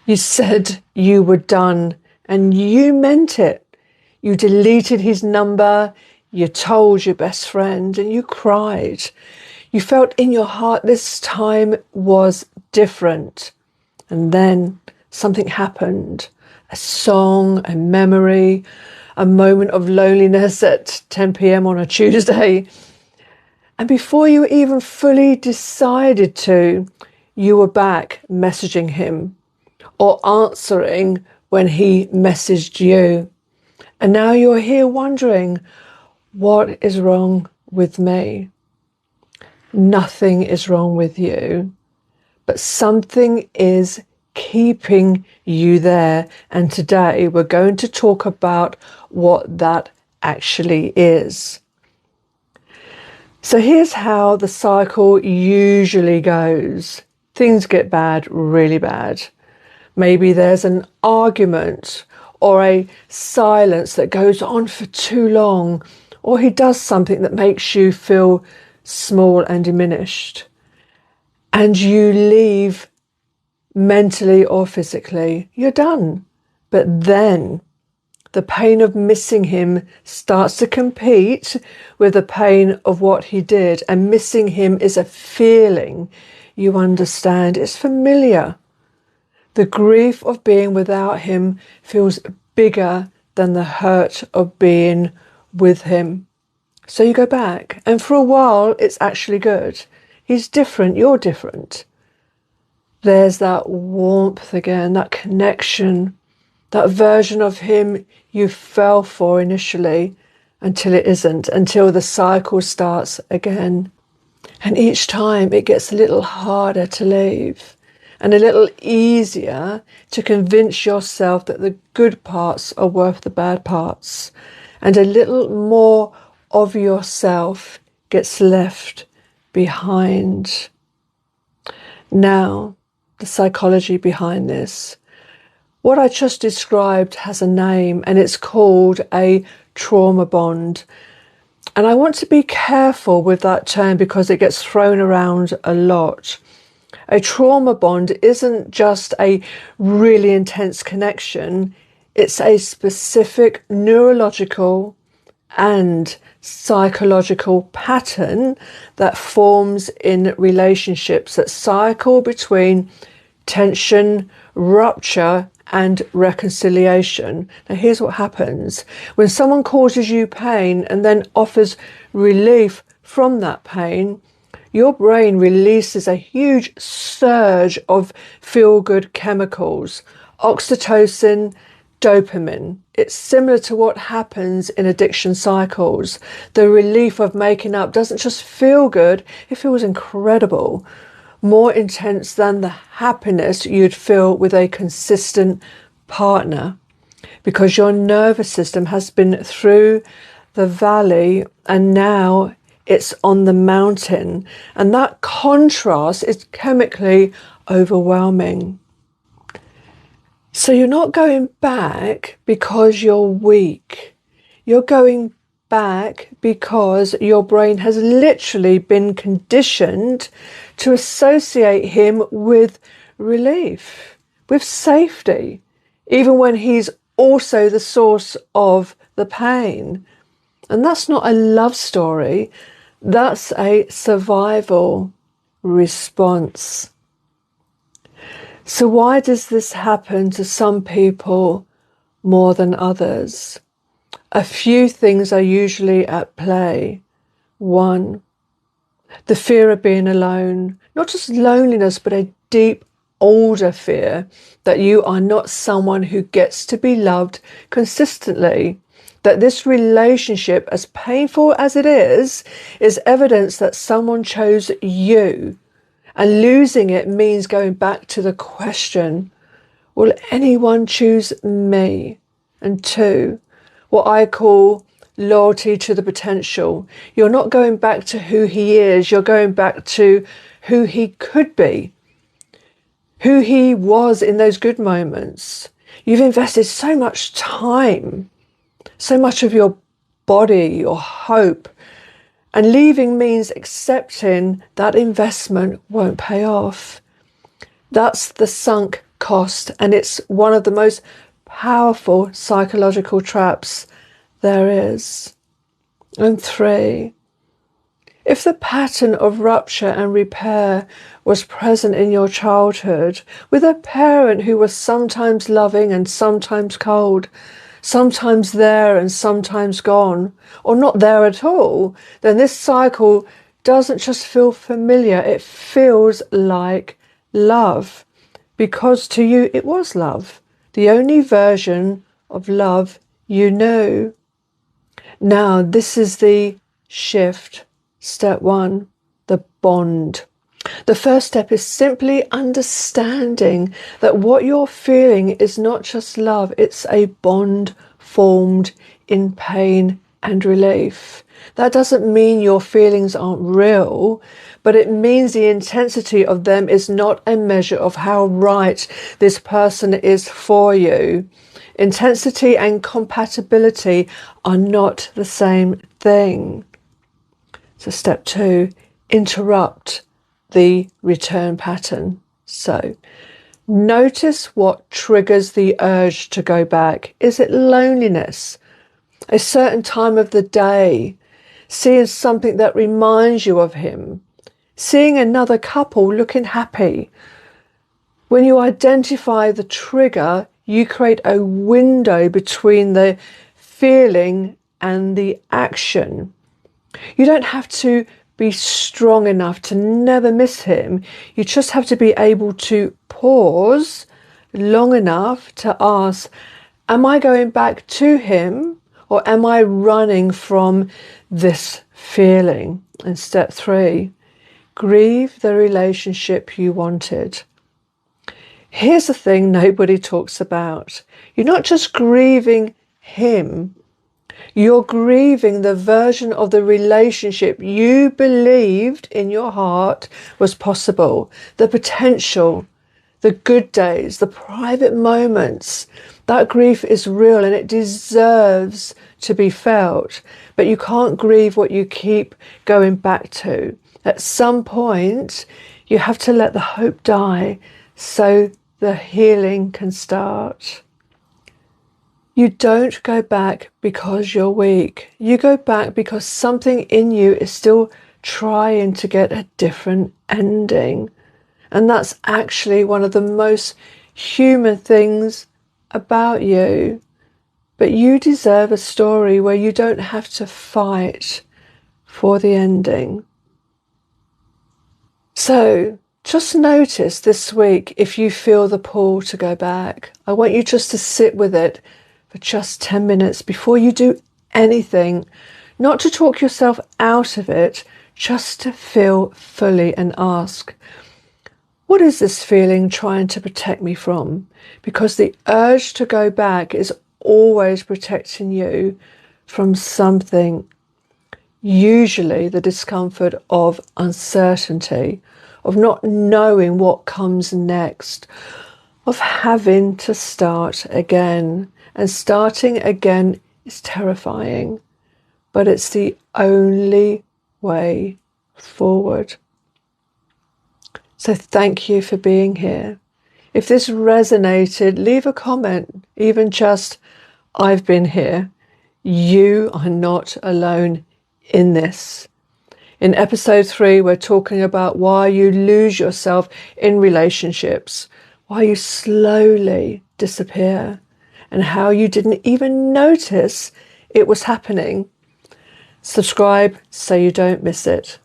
You said you were done, and you meant it. You deleted his number, you told your best friend, and you cried. You felt in your heart this time was different. And then something happened. A song, a memory, a moment of loneliness at 10 p.m. on a Tuesday. And before you even fully decided to, you were back messaging him or answering when he messaged you. And now you're here wondering, what is wrong with me? Nothing is wrong with you, but something is keeping you there. And today we're going to talk about what that actually is. So here's how the cycle usually goes. Things get bad, really bad. Maybe there's an argument or a silence that goes on for too long, or he does something that makes you feel small and diminished, and you leave mentally or physically. You're done. But then the pain of missing him starts to compete with the pain of what he did, and missing him is a feeling you understand. It's familiar. The grief of being without him feels bigger than the hurt of being with him. So you go back, and for a while it's actually good. He's different, you're different. There's that warmth again, that connection, that version of him you fell for initially, until it isn't, until the cycle starts again. And each time it gets a little harder to leave, and a little easier to convince yourself that the good parts are worth the bad parts, and a little more of yourself gets left behind. Now, the psychology behind this. What I just described has a name, and it's called a trauma bond. And I want to be careful with that term because it gets thrown around a lot. A trauma bond isn't just a really intense connection. It's a specific neurological and psychological pattern that forms in relationships that cycle between tension, rupture, and reconciliation. Now here's what happens. When someone causes you pain and then offers relief from that pain, your brain releases a huge surge of feel-good chemicals, oxytocin, dopamine. It's similar to what happens in addiction cycles. The relief of making up doesn't just feel good, it feels incredible. More intense than the happiness you'd feel with a consistent partner, because your nervous system has been through the valley and now it's on the mountain, and that contrast is chemically overwhelming. So you're not going back because you're weak. You're going back because your brain has literally been conditioned to associate him with relief, with safety, even when he's also the source of the pain. And that's not a love story. That's a survival response. So why does this happen to some people more than others? A few things are usually at play. One, the fear of being alone, not just loneliness, but a deep, older fear that you are not someone who gets to be loved consistently. That this relationship, as painful as it is evidence that someone chose you. And losing it means going back to the question, will anyone choose me? And two, what I call loyalty to the potential. You're not going back to who he is, you're going back to who he could be, who he was in those good moments. You've invested so much time, so much of your body, your hope, and leaving means accepting that investment won't pay off. That's the sunk cost, and it's one of the most powerful psychological traps there is. And 3, if the pattern of rupture and repair was present in your childhood, with a parent who was sometimes loving and sometimes cold, sometimes there and sometimes gone, or not there at all, then this cycle doesn't just feel familiar, it feels like love, because to you it was love, the only version of love you knew. Now, this is the shift. Step 1, the bond. The first step is simply understanding that what you're feeling is not just love, it's a bond formed in pain and relief. That doesn't mean your feelings aren't real, but it means the intensity of them is not a measure of how right this person is for you. Intensity and compatibility are not the same thing. So step 2, interrupt the return pattern. So notice what triggers the urge to go back. Is it loneliness? A certain time of the day? Seeing something that reminds you of him? Seeing another couple looking happy? When you identify the trigger, you create a window between the feeling and the action. You don't have to be strong enough to never miss him. You just have to be able to pause long enough to ask, am I going back to him or am I running from this feeling? And step 3, grieve the relationship you wanted. Here's the thing nobody talks about. You're not just grieving him. You're grieving the version of the relationship you believed in your heart was possible, the potential, the good days, the private moments. That grief is real and it deserves to be felt, but you can't grieve what you keep going back to. At some point, you have to let the hope die so the healing can start. You don't go back because you're weak. You go back because something in you is still trying to get a different ending. And that's actually one of the most human things about you. But you deserve a story where you don't have to fight for the ending. So just notice this week if you feel the pull to go back. I want you just to sit with it for just 10 minutes before you do anything, not to talk yourself out of it, just to feel fully and ask, what is this feeling trying to protect me from? Because the urge to go back is always protecting you from something, usually the discomfort of uncertainty, of not knowing what comes next, of having to start again. And starting again is terrifying, but it's the only way forward. So thank you for being here. If this resonated, leave a comment, even just, I've been here. You are not alone in this. In episode 3, we're talking about why you lose yourself in relationships, why you slowly disappear, and how you didn't even notice it was happening. Subscribe so you don't miss it.